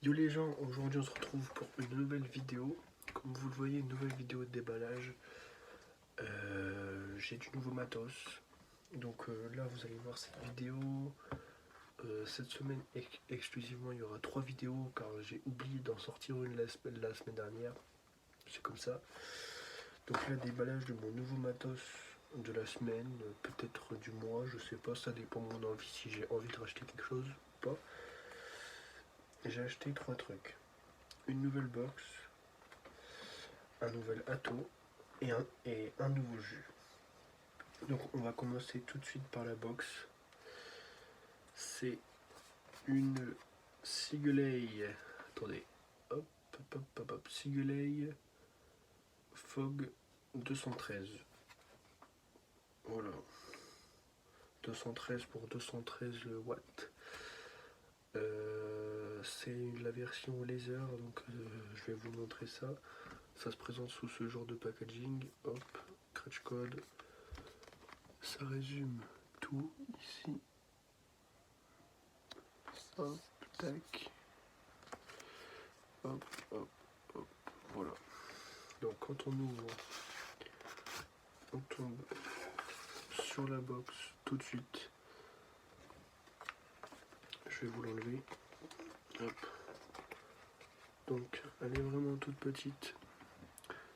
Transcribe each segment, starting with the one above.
Yo les gens, aujourd'hui on se retrouve pour une nouvelle vidéo. Comme vous le voyez, une nouvelle vidéo de déballage. J'ai du nouveau matos. Donc là vous allez voir cette vidéo. Cette semaine exclusivement il y aura 3 vidéos car j'ai oublié d'en sortir une la semaine dernière. C'est comme ça. Donc là déballage de mon nouveau matos de la semaine, peut-être du mois, je sais pas, ça dépend de mon envie si j'ai envie de racheter quelque chose ou pas. J'ai acheté 3 trucs. Une nouvelle box, un nouvel atto et un nouveau jus. Donc on va commencer tout de suite par la box. C'est une Sigelei. Attendez. Hop, hop, hop, hop, hop. Sigelei Fog 213. Voilà. 213 pour 213 watts. C'est la version laser, donc je vais vous montrer ça. Ça se présente sous ce genre de packaging. Hop, scratch code. Ça résume tout ici. Hop, tac. Hop, hop, hop. Voilà. Donc quand on ouvre, on tombe sur la box tout de suite. Je vais vous l'enlever. Hop. Donc elle est vraiment toute petite.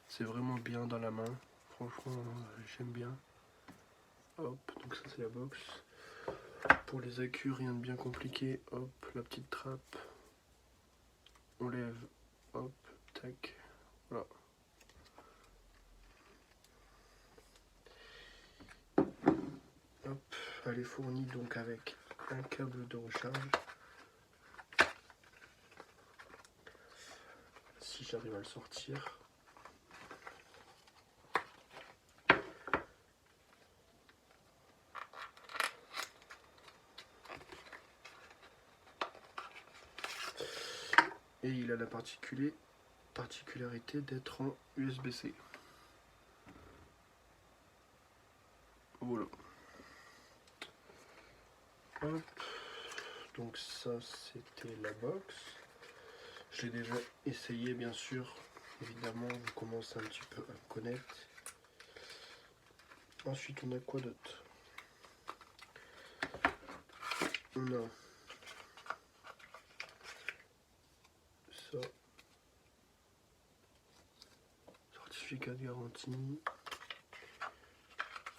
C'est vraiment bien dans la main. Franchement, j'aime bien. Hop, donc ça c'est la box. Pour les accus, rien de bien compliqué. Hop, la petite trappe. On lève. Hop, tac. Voilà. Hop, elle est fournie donc avec un câble de recharge. Si j'arrive à le sortir. Et il a la particularité d'être en USB-C. Voilà. Hop. Donc ça c'était la box. Je l'ai déjà essayé bien sûr. Évidemment, vous commencez un petit peu à me connaître. Ensuite on a quoi d'autre? On a ça. Certificat de garantie.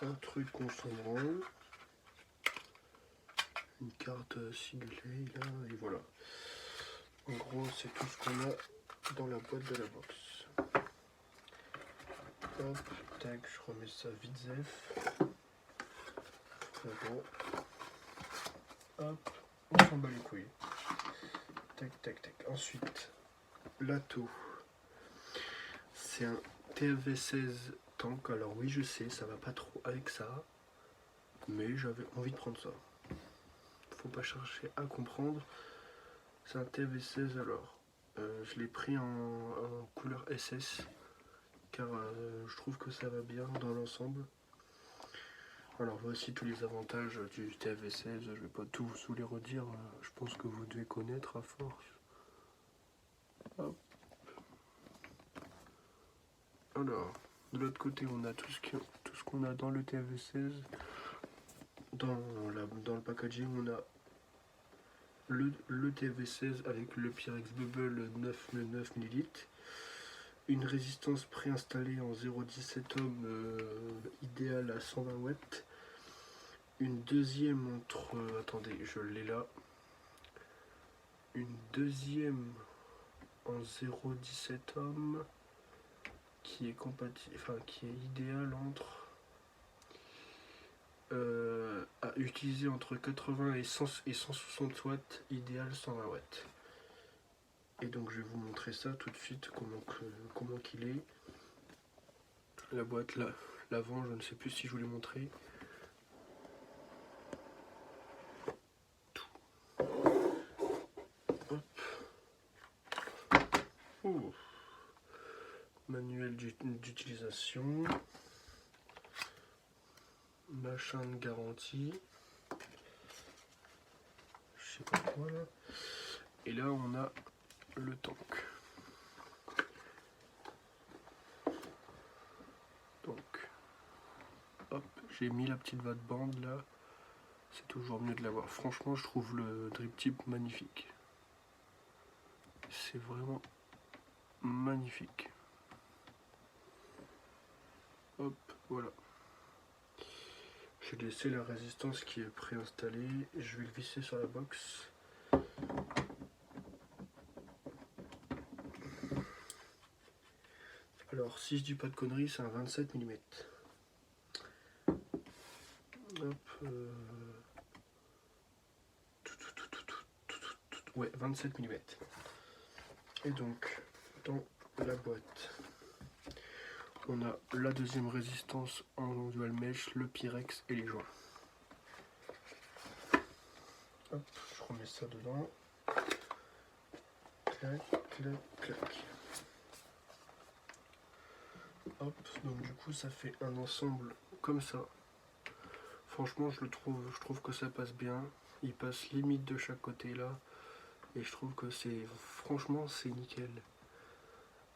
Un truc qu'on s'en branle. Une carte Sigelei là, et voilà. En gros, c'est tout ce qu'on a dans la boîte de la box. Hop, tac, je remets ça vite zef. Bon. Hop, on s'en bat les couilles. Tac, tac, tac. Ensuite, l'atto. C'est un TFV16 tank. Alors oui, je sais, ça va pas trop avec ça. Mais j'avais envie de prendre ça. Faut pas chercher à comprendre. C'est un TFV16 alors. Je l'ai pris en couleur SS. Car je trouve que ça va bien dans l'ensemble. Alors voici tous les avantages du TFV16, je vais pas tout vous les redire, je pense que vous devez connaître à force. Hop. Alors, de l'autre côté on a tout ce qu'on a dans le TFV16. Dans le packaging on a le TFV16 avec le Pyrex Bubble 9 ml. Une résistance préinstallée en 0,17 ohms idéale à 120 watts. Une deuxième entre... attendez, je l'ai là. Une deuxième en 0,17 ohms qui est compatible, enfin qui est idéale entre... à utiliser entre 80 et 160 watts, idéal 120 watts. Et donc je vais vous montrer ça tout de suite, comment qu'il est. La boîte là, l'avant, je ne sais plus si je vous l'ai montré. Oh. Manuel d'utilisation. Machin de garantie. Je sais pas quoi là. Et là on a le tank. Donc, hop, j'ai mis la petite bande là. C'est toujours mieux de l'avoir. Franchement, je trouve le drip tip magnifique. C'est vraiment magnifique. Hop, voilà. J'ai laissé la résistance qui est préinstallée. Je vais le visser sur la box. Alors, si je dis pas de conneries, c'est un 27 mm. Hop. Ouais, 27 mm. Et donc, dans la boîte, on a la deuxième résistance en dual mesh, le Pyrex et les joints. Hop, je remets ça dedans. Clac, clac, clac. Hop, donc du coup ça fait un ensemble comme ça. Franchement je trouve que ça passe bien. Il passe limite de chaque côté là. Et je trouve que franchement c'est nickel.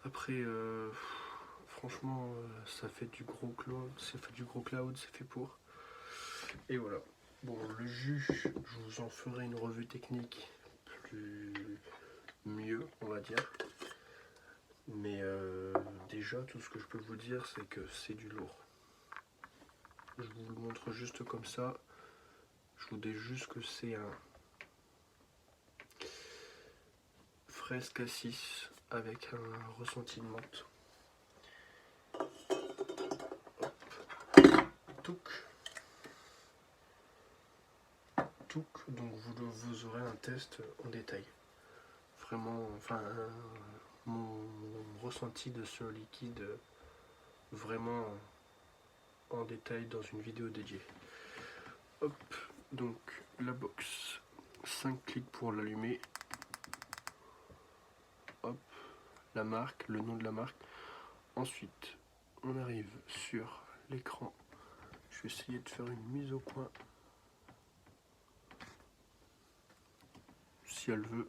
Après franchement ça fait du gros cloud, c'est fait pour. Et voilà. Bon, le jus, je vous en ferai une revue technique mieux, on va dire. Mais déjà, tout ce que je peux vous dire, c'est que c'est du lourd. Je vous le montre juste comme ça. Je vous dis juste que c'est un fraise cassis avec un ressenti de menthe. Touc. Donc vous aurez un test en détail. Vraiment, enfin, mon ressenti de ce liquide vraiment en détail dans une vidéo dédiée. Hop, donc la box, 5 clics pour l'allumer. Hop, la marque, le nom de la marque. Ensuite, on arrive sur l'écran. Je vais essayer de faire une mise au point. Si elle veut.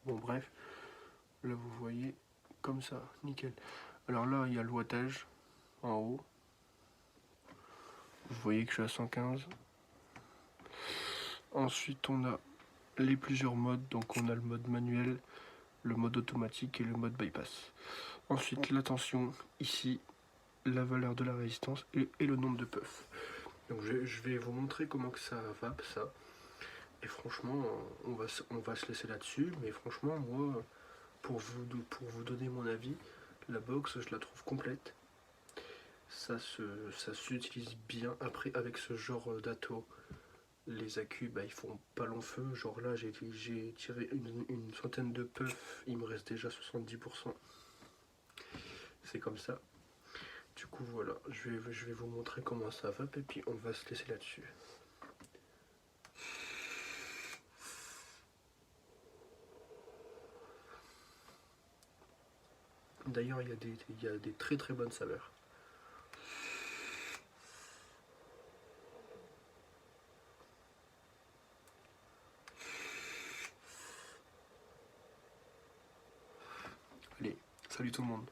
Bon bref, là vous voyez comme ça, nickel. Alors là il y a le wattage en haut. Vous voyez que je suis à 115. Ensuite on a les plusieurs modes, donc on a le mode manuel, le mode automatique et le mode bypass. Ensuite la tension ici, la valeur de la résistance et le nombre de puffs. Donc je vais vous montrer comment que ça va ça. Et franchement, on va se laisser là-dessus. Mais franchement, moi, pour vous donner mon avis, la box, je la trouve complète. Ça s'utilise bien. Après, avec ce genre d'atto, les accus, bah, ils font pas long feu. Genre là, j'ai tiré une centaine de puffs. Il me reste déjà 70%. C'est comme ça. Du coup, voilà. Je vais vous montrer comment ça va. Et puis, on va se laisser là-dessus. D'ailleurs, il y a des très très bonnes saveurs. Allez, salut tout le monde.